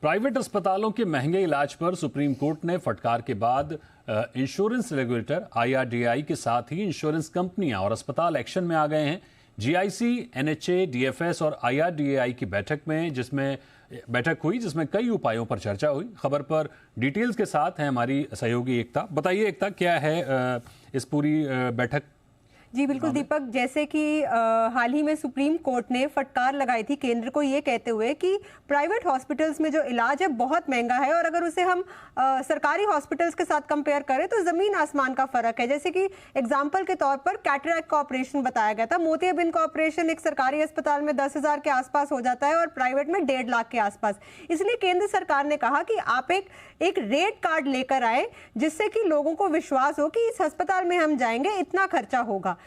Private अस्पतालों के महंगे इलाज पर सुप्रीम कोर्ट ने फटकार के बाद इंश्योरेंस रेगुलेटर IRDAI के साथ ही इंश्योरेंस कंपनियां और अस्पताल एक्शन में आ गए हैं। GIC, NHA, DFS और IRDAI की बैठक हुई जिसमें कई उपायों पर चर्चा हुई। खबर पर डिटेल्स के साथ है हमारी सहयोगी एकता। बताइए एकता, क्या है इस पूरी बैठक? जी बिल्कुल दीपक, जैसे कि हाल ही में सुप्रीम कोर्ट ने फटकार लगाई थी केंद्र को ये कहते हुए कि प्राइवेट हॉस्पिटल्स में जो इलाज है बहुत महंगा है और अगर उसे हम सरकारी हॉस्पिटल्स के साथ कंपेयर करें तो ज़मीन आसमान का फ़र्क है। जैसे कि एग्जाम्पल के तौर पर कैटरैक्ट का ऑपरेशन बताया गया था। मोतियाबिंद का ऑपरेशन एक सरकारी अस्पताल में 10,000 के आसपास हो जाता है और प्राइवेट में 1.5 लाख के आसपास। इसलिए केंद्र सरकार ने कहा कि आप एक रेट कार्ड लेकर आए जिससे कि लोगों को विश्वास हो कि इस अस्पताल में हम जाएंगे इतना खर्चा होगा।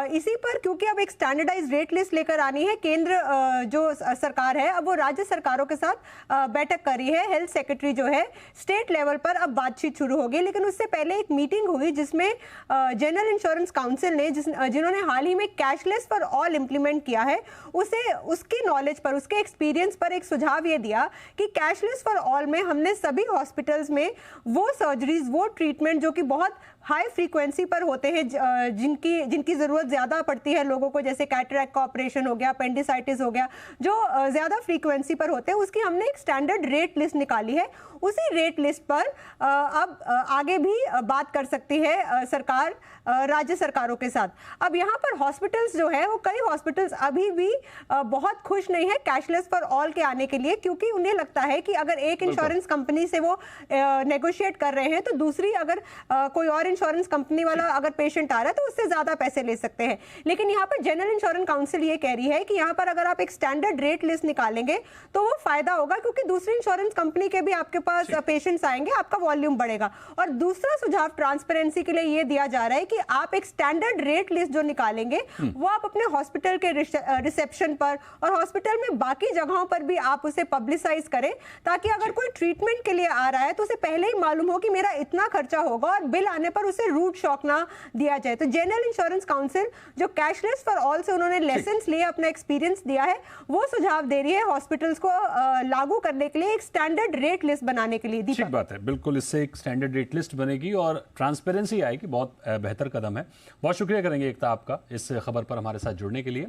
इसी पर क्योंकि अब एक स्टैंडर्डाइज रेट लिस्ट लेकर आनी है, केंद्र जो सरकार है अब वो राज्य सरकारों के साथ बैठक कर रही है। हेल्थ सेक्रेटरी जो है स्टेट लेवल पर अब बातचीत शुरू होगी, लेकिन उससे पहले एक मीटिंग हुई जिसमें जनरल इंश्योरेंस काउंसिल ने जिन्होंने हाल ही में कैशलेस फॉर ऑल इंप्लीमेंट किया है उसकी नॉलेज पर, उसके एक्सपीरियंस पर एक सुझाव ये दिया कि कैशलेस फॉर ऑल में हमने सभी हॉस्पिटल्स में वो सर्जरीज, वो ट्रीटमेंट जो कि बहुत हाई फ्रीक्वेंसी पर होते हैं, जिनकी ज़रूरत ज़्यादा पड़ती है लोगों को, जैसे कैटरैक्ट का ऑपरेशन हो गया, अपेंडिसाइटिस हो गया, जो ज़्यादा फ्रीक्वेंसी पर होते हैं, उसकी हमने एक स्टैंडर्ड रेट लिस्ट निकाली है। उसी रेट लिस्ट पर अब आगे भी बात कर सकती है सरकार राज्य सरकारों के साथ। अब यहाँ पर हॉस्पिटल्स जो है वो कई हॉस्पिटल्स अभी भी बहुत खुश नहीं है कैशलेस फॉर ऑल के आने के लिए, क्योंकि उन्हें लगता है कि अगर एक इंश्योरेंस कंपनी से वो नेगोशिएट कर रहे हैं तो दूसरी अगर कोई और इंश्योरेंस कंपनी वाला अगर पेशेंट आ रहा है तो उससे ज्यादा पैसे ले सकते हैं। लेकिन यहाँ पर जनरल इंश्योरेंस काउंसिल ये कह रही है कि यहाँ पर अगर आप एक स्टैंडर्ड रेट लिस्ट निकालेंगे तो वो फायदा होगा, क्योंकि दूसरी इंश्योरेंस कंपनी के भी आपके पास पेशेंट्स आएंगे, आपका वॉल्यूम बढ़ेगा। और दूसरा सुझाव ट्रांसपेरेंसी के लिए ये दिया जा रहा है कि आप एक स्टैंडर्ड रेट लिस्ट जो निकालेंगे वो आप अपने हॉस्पिटल के रिसेप्शन पर और हॉस्पिटल में बाकी जगहों पर भी आप उसे पब्लिसाइज करें, ताकि अगर कोई ट्रीटमेंट के लिए आ रहा है तो उसे पहले ही मालूम हो कि मेरा इतना खर्चा होगा और बिल आने पर उसे रूट शॉक ना दिया जाए। तो जनरल इंश्योरेंस काउंसिल जो कैशलेस फॉर ऑल से उन्होंने लेसन्स लिए, अपना एक्सपीरियंस दिया है, वो सुझाव दे रही है हॉस्पिटल्स को लागू करने के लिए एक स्टैंडर्ड रेट लिस्ट बनाने के लिए। ठीक बात है, बिल्कुल इससे एक स्टैंडर्ड रेट लिस्ट बनेगी और ट्रांसपेरेंसी आएगी। बहुत बेहतर कदम है। बहुत शुक्रिया करेंगे एकता आपका इस खबर पर हमारे साथ जुड़ने के लिए।